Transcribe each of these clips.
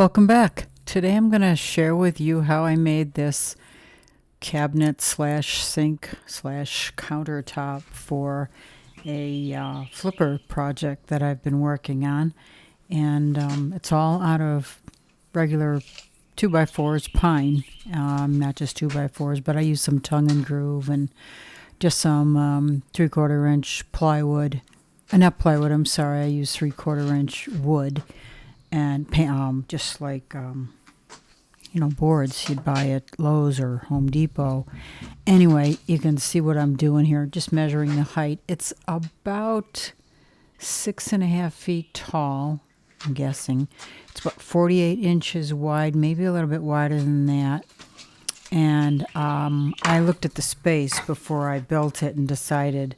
Welcome back. Today I'm going to share with you how I made this cabinet slash sink slash countertop for a flipper project that I've been working on. And it's all out of regular 2x4s pine, not just 2x4s, but I use some tongue and groove and just some 3/4 inch plywood. Not plywood, I'm sorry, I use 3/4 inch wood and just like boards you'd buy at Lowe's or Home Depot. Anyway, you can see what I'm doing here, just measuring the height. It's about 6.5 feet tall, I'm guessing. It's about 48 inches wide, maybe a little bit wider than that. And I looked at the space before I built it and decided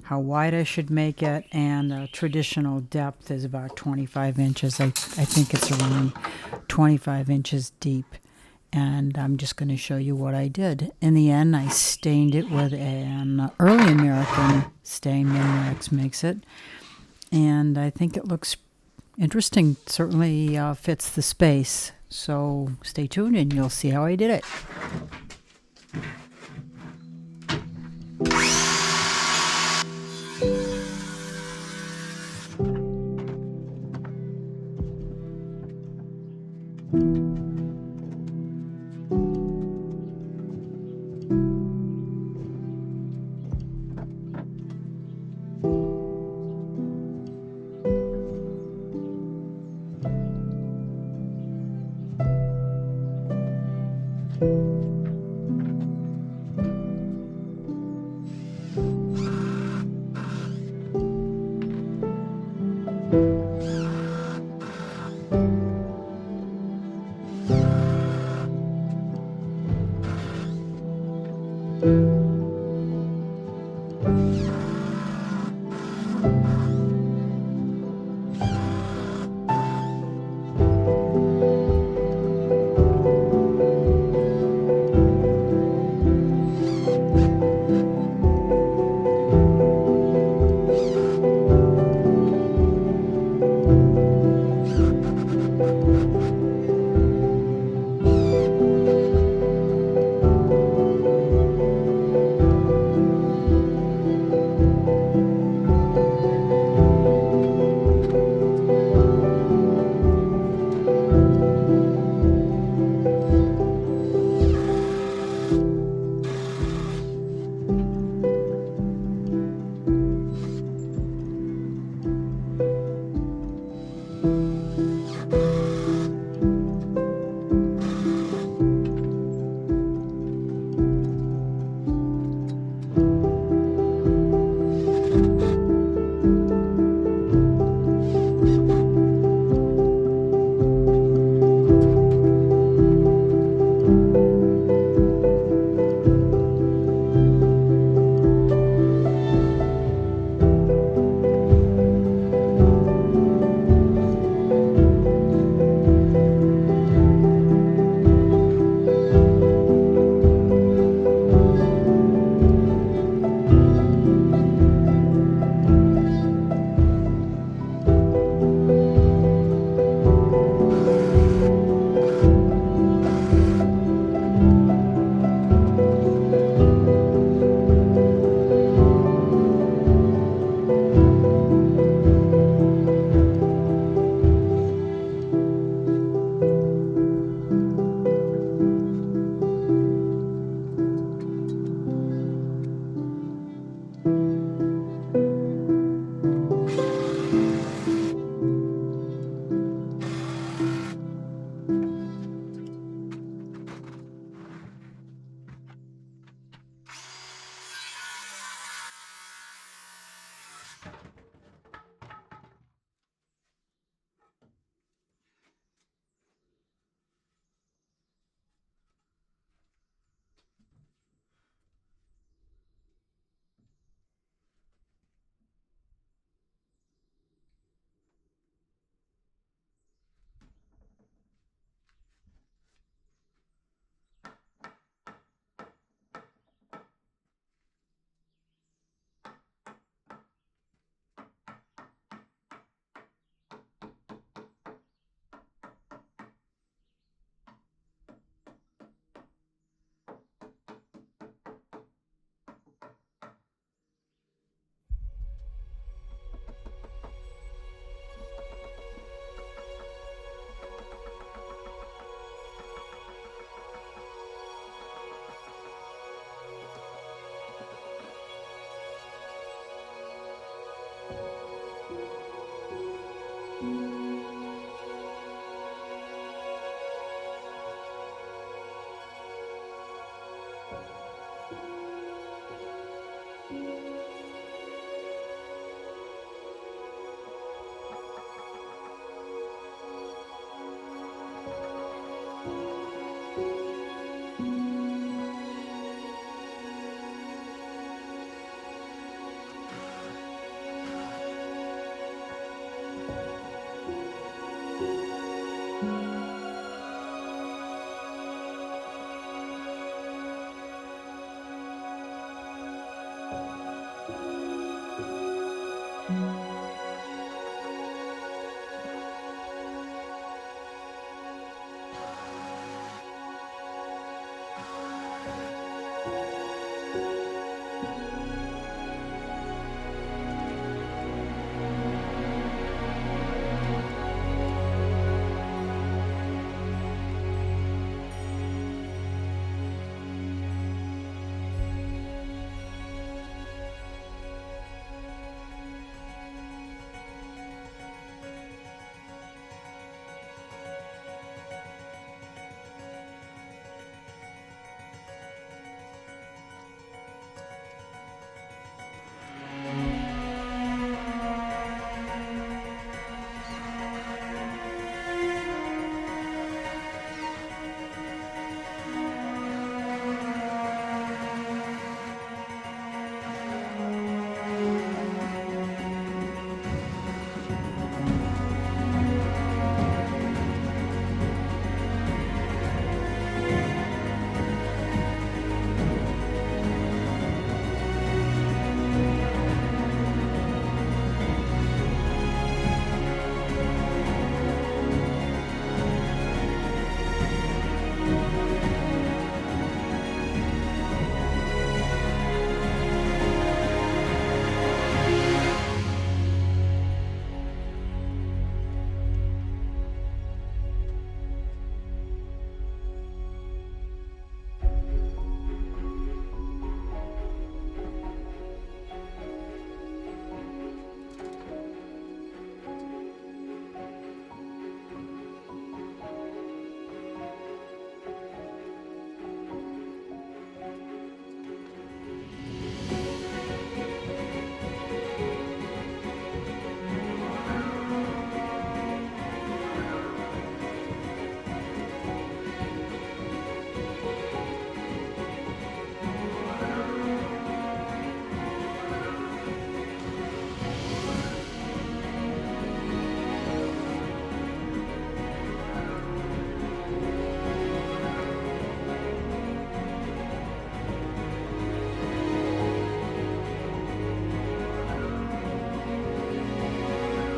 how wide I should make it, and the traditional depth is about 25 inches. I think it's around 25 inches deep. And I'm just going to show you what I did. In the end, I stained it with an early American stain, Minwax makes it. And I think it looks interesting. Certainly fits the space. So stay tuned and you'll see how I did it.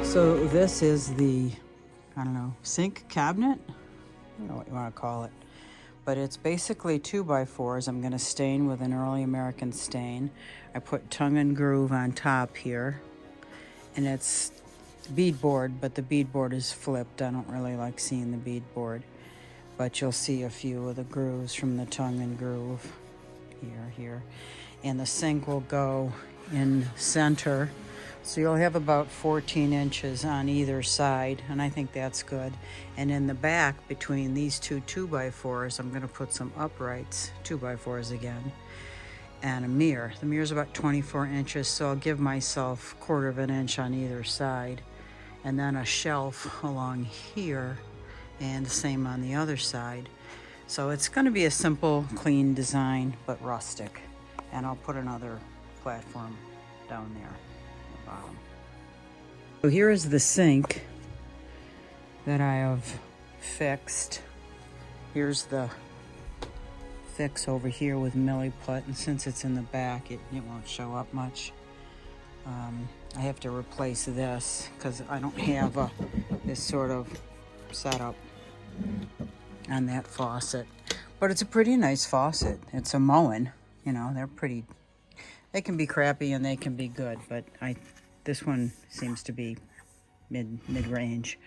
So this is the, I don't know, sink cabinet? I don't know what you want to call it. But it's basically 2x4s. I'm going to stain with an early American stain. I put tongue and groove on top here. And it's beadboard, but the beadboard is flipped. I don't really like seeing the beadboard. But you'll see a few of the grooves from the tongue and groove here. And the sink will go in center. So you'll have about 14 inches on either side, and I think that's good. And in the back, between these two 2x4s, I'm going to put some uprights, 2x4s again, and a mirror. The mirror's about 24 inches, so I'll give myself 1/4 of an inch on either side. And then a shelf along here, and the same on the other side. So it's going to be a simple, clean design, but rustic. And I'll put another platform down there. So here is the sink that I have fixed. Here's the fix over here with milliput, and since it's in the back, it won't show up much. I have to replace this because I don't have this sort of setup on that faucet. But it's a pretty nice faucet. It's a Moen, you know, they can be crappy and they can be good, but this one seems to be mid-range.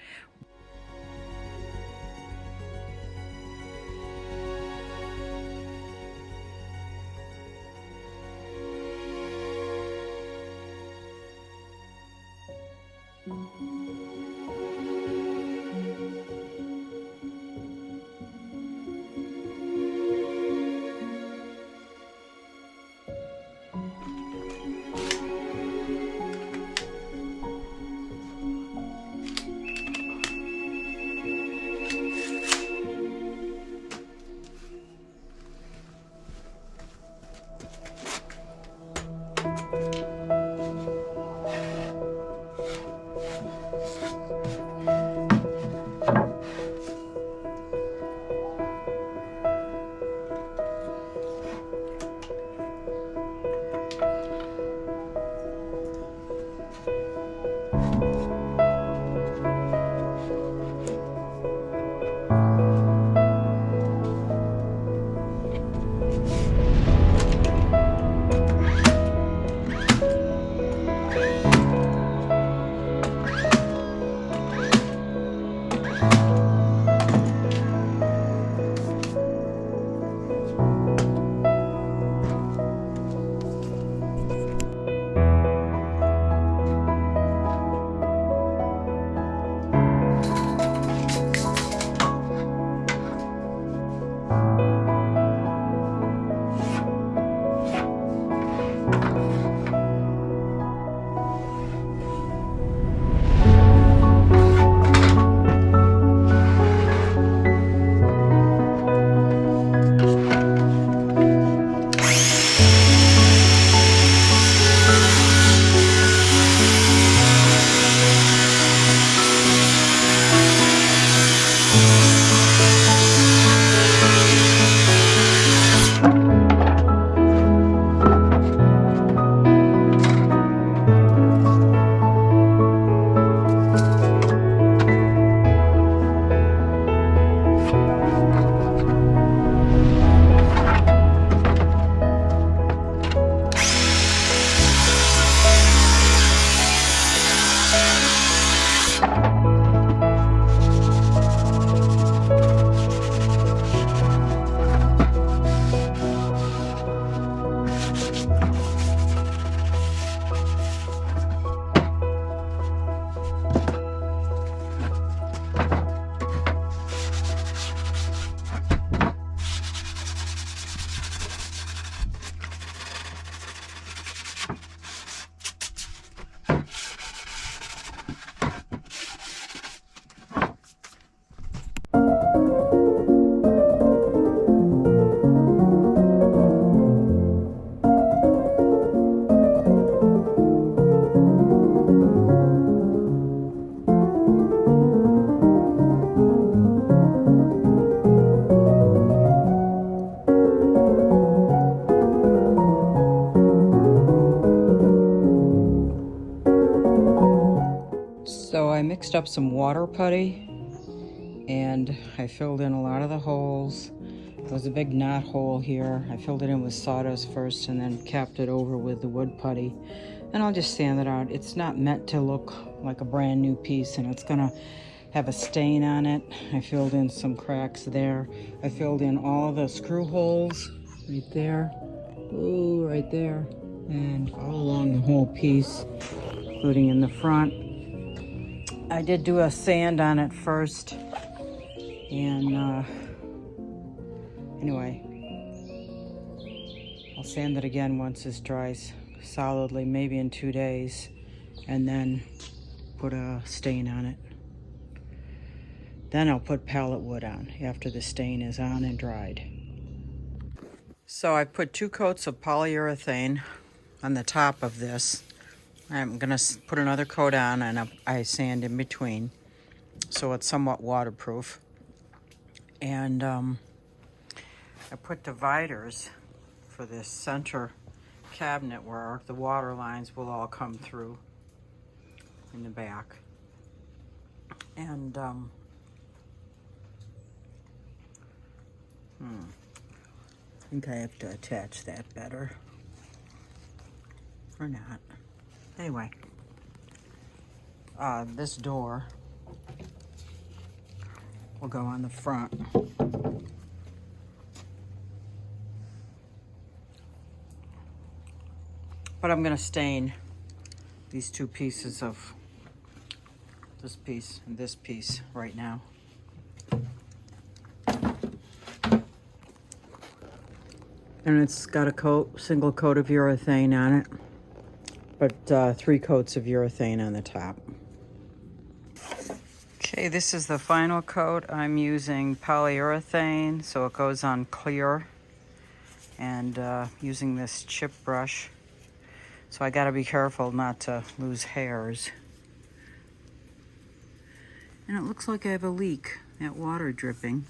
So I mixed up some water putty and I filled in a lot of the holes. There was a big knot hole here. I filled it in with sawdust first and then capped it over with the wood putty. And I'll just sand it out. It's not meant to look like a brand new piece, and it's gonna have a stain on it. I filled in some cracks there. I filled in all the screw holes right there. Ooh, right there. And all along the whole piece, including in the front. I did do a sand on it first, and anyway, I'll sand it again once this dries solidly, maybe in 2 days, and then put a stain on it. Then I'll put pallet wood on after the stain is on and dried. So I put 2 coats of polyurethane on the top of this. I'm gonna put another coat on, and I sand in between so it's somewhat waterproof. And I put dividers for this center cabinet where the water lines will all come through in the back. And I think I have to attach that better, or not. Anyway, this door will go on the front. But I'm gonna stain these 2 pieces of this piece and this piece right now. And it's got a single coat of urethane on it, but 3 coats of urethane on the top. Okay, this is the final coat. I'm using polyurethane, so it goes on clear, and using this chip brush. So I gotta be careful not to lose hairs. And it looks like I have a leak, that water dripping.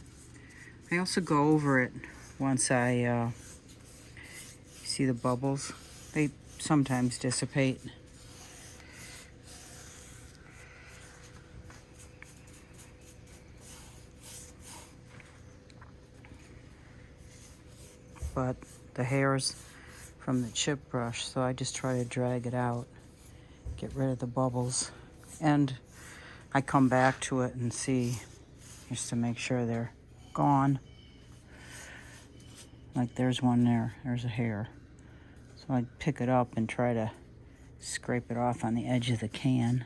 I also go over it once I see the bubbles. They sometimes dissipate. But the hairs from the chip brush, so I just try to drag it out, get rid of the bubbles. And I come back to it and see, just to make sure they're gone. Like there's one there, there's a hair. So I pick it up and try to scrape it off on the edge of the can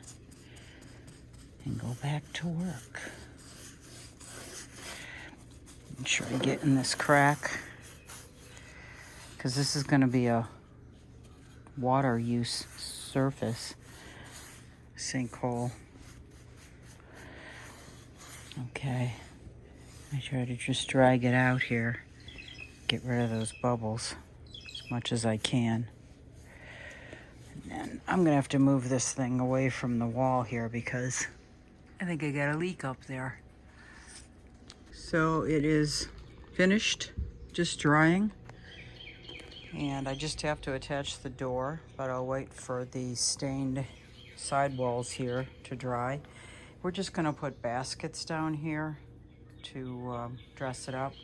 and go back to work. Make sure I get in this crack, because this is going to be a water use surface, sinkhole. Okay, I try to just drag it out here, get rid of those bubbles as much as I can. And then I'm gonna have to move this thing away from the wall here because I think I got a leak up there. So it is finished, just drying. And I just have to attach the door, but I'll wait for the stained sidewalls here to dry. We're just gonna put baskets down here to dress it up.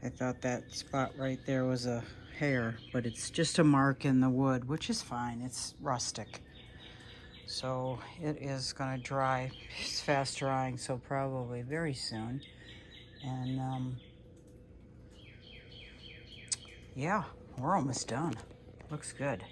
I thought that spot right there was a hair, but it's just a mark in the wood, which is fine. It's rustic. So it is gonna dry. It's fast drying, so probably very soon. And yeah, we're almost done. Looks good.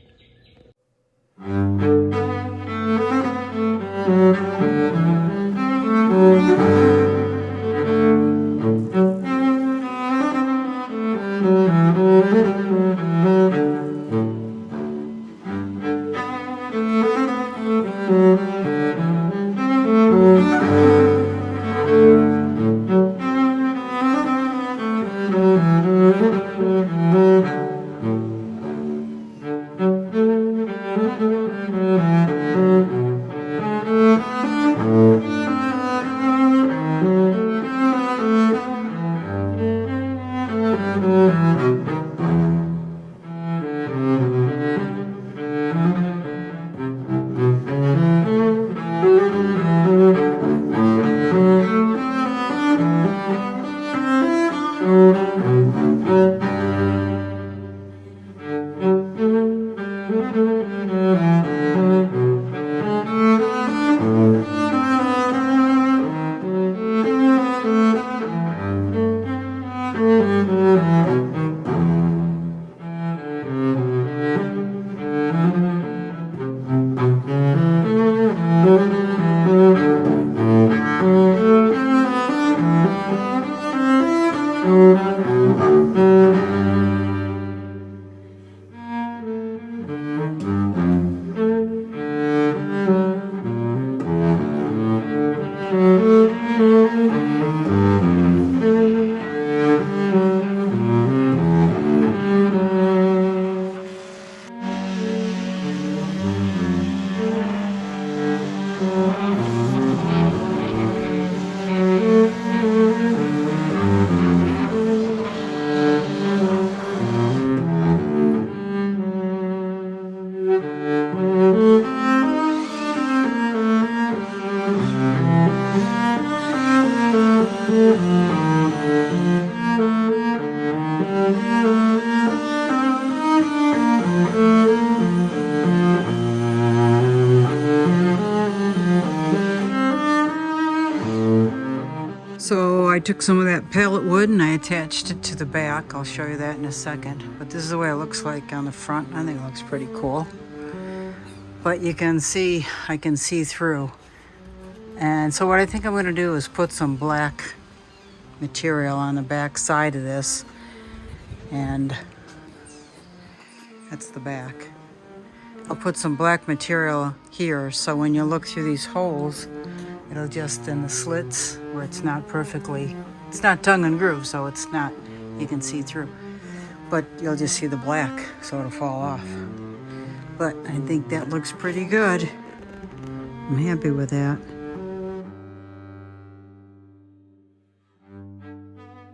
So I took some of that pallet wood and I attached it to the back. I'll show you that in a second. But this is the way it looks like on the front. I think it looks pretty cool. But you can see, I can see through. And so what I think I'm going to do is put some black material on the back side of this. And that's the back. I'll put some black material here so when you look through these holes, it'll just in the slits where it's not perfectly, it's not tongue and groove, so it's not, you can see through. But you'll just see the black, so it'll fall off. But I think that looks pretty good. I'm happy with that.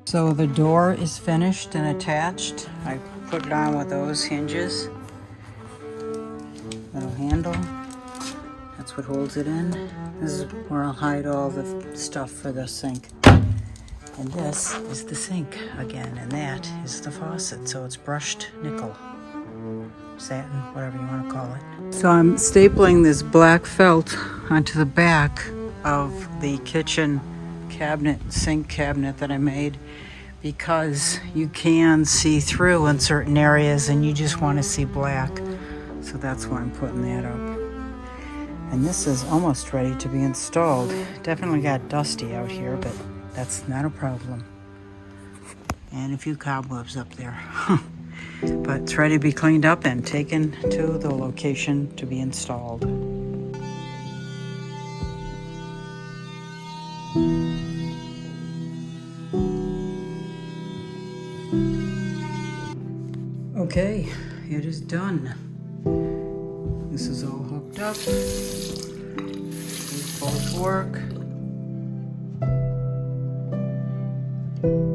So the door is finished and attached. I put it on with those hinges. Little handle. That's what holds it in. This is where I'll hide all the stuff for the sink. And this is the sink again, and that is the faucet. So it's brushed nickel, satin, whatever you want to call it. So I'm stapling this black felt onto the back of the kitchen cabinet, sink cabinet that I made, because you can see through in certain areas and you just want to see black. So that's why I'm putting that up. And this is almost ready to be installed. Definitely got dusty out here, but that's not a problem. And a few cobwebs up there. But it's ready to be cleaned up and taken to the location to be installed. Okay, it is done. This is all hooked up. These both work. you.